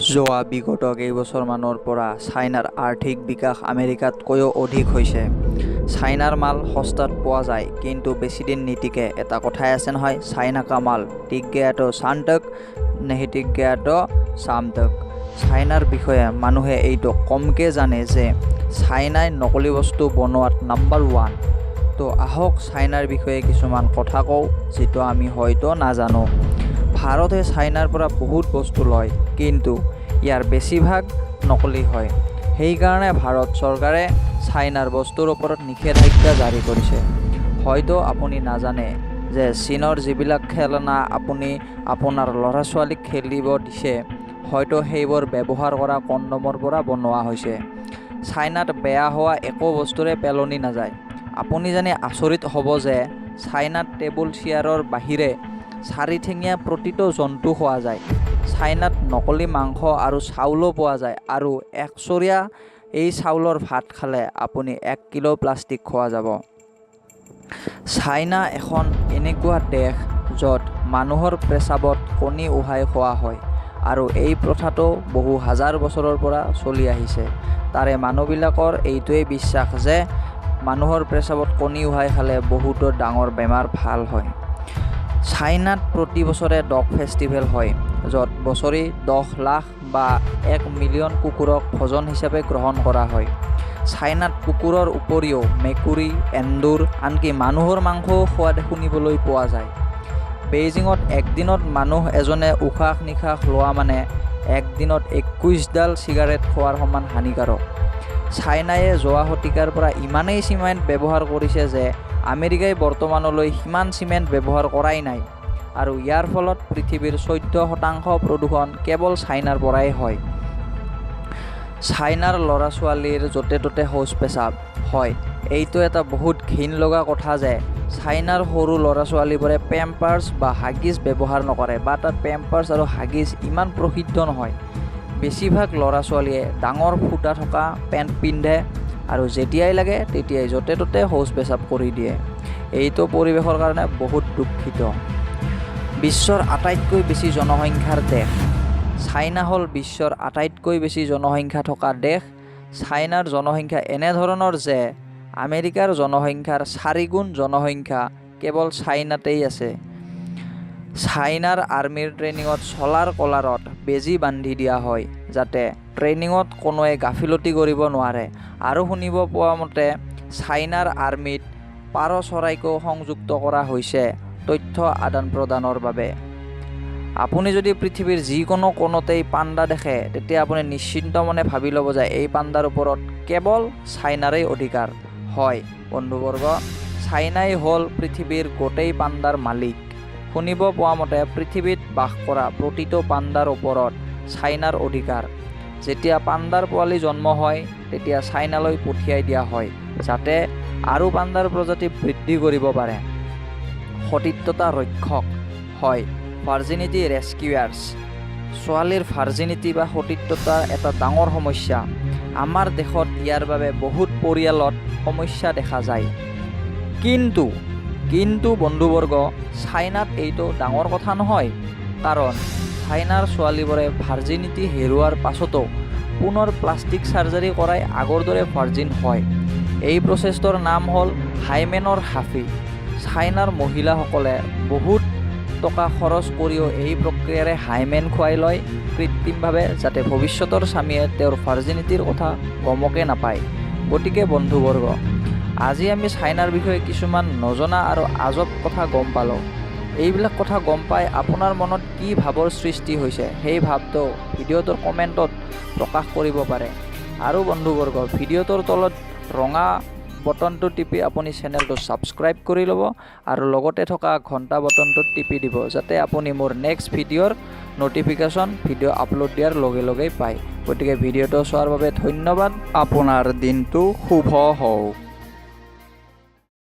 যোৱা বিগত কেইবছৰমানৰ পৰা চাইনাৰ আৰ্থিক বিকাশ আমেৰিকাতকৈও অধিক হৈছে। চাইনাৰ মাল সস্তাত পোৱা যায়, কিন্তু বেছিদিন নিটিকে। এটা কথাই আছে নহয়, চাইনা কা মাল টিক গয়া তো শান্তক, নেহি টিক গয়া তো শামতক। চাইনাৰ বিষয়ে মানুহে এইটো কমকৈ জানে যে চাইনাই নকলি বস্তু বনোৱাত নাম্বাৰ 1। তো আহক চাইনাৰ বিষয়ে কিছুমান কথা কওঁ যিটো আমি হয়তো নাজানো। ভাৰতে চাইনাৰ পৰা বহুত বস্তু লয়, কিন্তু ইয়াৰ বেছিভাগ নকলি হয়। সেইকাৰণে ভাৰত চৰকাৰে চাইনাৰ বস্তুৰ ওপৰত নিষেধাজ্ঞা জাৰি কৰিছে। হয়তো আপুনি নাজানে যে চীনৰ যিবিলাক খেলনা আপুনি আপোনাৰ ল'ৰা ছোৱালীক খেলিব দিছে, হয়তো সেইবোৰ ব্যৱহাৰ কৰা কণ্ডমৰ পৰা বনোৱা হৈছে। চাইনাত বেয়া হোৱা একো বস্তুৰে পেলনি নাযায়। আপুনি জানি আচৰিত হ'ব যে চাইনাত টেবুল চেয়াৰৰ বাহিৰে 4 ঠেঙীয়া প্ৰতিটো জন্তু খোৱা যায়। চাইনাত নকলি মাংস আৰু চাউলো পোৱা যায়, আৰু একচৰীয়া এই চাউলৰ ভাত খালে আপুনি 1 কিলো প্লাষ্টিক খোৱা যাব। চাইনা এখন এনেকুৱা দেশ য'ত মানুহৰ পেচাবত কণী উহাই খোৱা হয়, আৰু এই প্ৰথাটো বহু হাজাৰ বছৰৰ পৰা চলি আহিছে। তাৰে মানুহবিলাকৰ এইটোৱেই বিশ্বাস যে মানুহৰ পেচাবত কণী উহাই খালে বহুতো ডাঙৰ বেমাৰ ভাল হয়। চাইনাত প্ৰতি বছৰে ডগ ফেষ্টিভেল হয়, য'ত বছৰি 10 লাখ বা 1 মিলিয়ন কুকুৰক ভোজন হিচাপে গ্ৰহণ কৰা হয়। চাইনাত কুকুৰৰ উপৰিও মেকুৰী, এন্দুৰ, আনকি মানুহৰ মাংসও খোৱা শুনিবলৈ পোৱা যায়। বেইজিঙত একদিনত মানুহ এজনে উশাহ নিশাহ লোৱা মানে একদিনত 21ডাল চিগাৰেট খোৱাৰ সমান হানিকাৰক। চাইনায়ে যোৱা শতিকাৰ পৰা ইমানেই চিমেণ্ট ব্যৱহাৰ কৰিছে যে আমেৰিকাই বৰ্তমানলৈ সিমান চিমেণ্ট ব্যৱহাৰ কৰাই নাই, আৰু ইয়াৰ ফলত পৃথিৱীৰ 14% প্ৰদূষণ কেৱল চাইনাৰ পৰাই হয়। চাইনাৰ ল'ৰা ছোৱালীৰ য'তে ত'তে শৌচ পেচাব হয়। এইটো এটা বহুত ঘিণ লগা কথা যে চাইনাৰ সৰু ল'ৰা ছোৱালীবোৰে পেম্পাৰ্ছ বা হাগিছ ব্যৱহাৰ নকৰে, বা তাত পেম্পাৰ্ছ আৰু হাগিছ ইমান প্ৰসিদ্ধ নহয়। বেছিভাগ ল'ৰা ছোৱালীয়ে ডাঙৰ ফুটা থকা পেণ্ট পিন্ধে, আৰু যেতিয়াই লাগে তেতিয়াই য'তে ত'তে শৌচ পেচাব কৰি দিয়ে। এইটো পৰিৱেশৰ কাৰণে বহুত দুখিত। বিশ্বৰ আটাইতকৈ বেছি জনসংখ্যাৰ দেশ চাইনা হ'ল বিশ্বৰ আটাইতকৈ বেছি জনসংখ্যা থকা দেশ। চাইনাৰ জনসংখ্যা এনেধৰণৰ যে আমেৰিকাৰ জনসংখ্যাৰ 4 গুণ জনসংখ্যা কেৱল চাইনাতেই আছে। চাইনাৰ আৰ্মিৰ ট্ৰেইনিঙত চলাৰ কলাৰত বেজী বান্ধি দিয়া হয়, যাতে ট্ৰেইনিঙত কোনোৱে গাফিলতি কৰিব নোৱাৰে। আৰু শুনিব পোৱা মতে চাইনাৰ আৰ্মিত পাৰ চৰাইকো সংযুক্ত কৰা হৈছে তথ্য আদান প্ৰদানৰ বাবে। আপুনি যদি পৃথিৱীৰ যিকোনো কোণতেই পাণ্ডা দেখে, তেতিয়া আপুনি নিশ্চিন্ত মনে ভাবি ল'ব যে এই পাণ্ডাৰ ওপৰত কেৱল চাইনাৰেই অধিকাৰ। হয় বন্ধুবৰ্গ, চাইনাই হ'ল পৃথিৱীৰ গোটেই পাণ্ডাৰ মালিক। শুনিব পোৱা মতে পৃথিৱীত বাস কৰা প্ৰতিটো পাণ্ডাৰ ওপৰত চাইনাৰ অধিকাৰ। যেতিয়া পাণ্ডাৰ পোৱালি জন্ম হয়, তেতিয়া চাইনালৈ পঠিয়াই দিয়া হয়, যাতে আৰু পাণ্ডাৰ প্ৰজাতি বৃদ্ধি কৰিব পাৰে। সতীত্বতা ৰক্ষক হয় ভাৰ্জিনিটি ৰেস্কিউয়াৰ্ছ। ছোৱালীৰ ভাৰ্জিনিটি বা সতীত্বতা এটা ডাঙৰ সমস্যা। আমাৰ দেশত ইয়াৰ বাবে বহুত পৰিয়ালত সমস্যা দেখা যায়। কিন্তু বন্ধুবৰ্গ, চাইনাত এইটো ডাঙৰ কথা নহয়, কাৰণ চাইনাৰ ছোৱালীবোৰে ভাৰ্জিনিটি হেৰুৱাৰ পাছতো পুনৰ প্লাষ্টিক চাৰ্জাৰী কৰাই আগৰ দৰে ভাৰ্জিন হয়। এই প্ৰচেছটোৰ নাম হ'ল হাইমেনৰ হাফি। চাইনাৰ মহিলাসকলে বহুত টকা খৰচ কৰিও এই প্ৰক্ৰিয়াৰে হাইমেন খুৱাই লয় কৃত্ৰিমভাৱে, যাতে ভৱিষ্যতৰ স্বামীয়ে তেওঁৰ ভাৰ্জিনিটিৰ কথা গমকে নাপায়। গতিকে বন্ধুবৰ্গ, আজি আমি চাইনাৰ বিষয়ে কিছুমান নজনা আৰু আজব কথা গম পালোঁ। এইবিলাক কথা গম পাই আপোনাৰ মনত কি ভাৱৰ সৃষ্টি হৈছে, সেই ভাৱটো ভিডিঅ'টোৰ কমেণ্টত প্ৰকাশ কৰিব পাৰে। আৰু বন্ধুবৰ্গ, ভিডিঅ'টোৰ তলত ৰঙা বটনটো টিপি আপুনি চেনেলটো ছাবস্ক্ৰাইব কৰি ল'ব, আৰু লগতে থকা ঘণ্টা বটনটোত টিপি দিব, যাতে আপুনি মোৰ নেক্সট ভিডিঅ'ৰ ন'টিফিকেশ্যন ভিডিঅ' আপলোড দিয়াৰ লগে লগেই পায়। গতিকে ভিডিঅ'টো চোৱাৰ বাবে ধন্যবাদ। আপোনাৰ দিনটো শুভ হওক।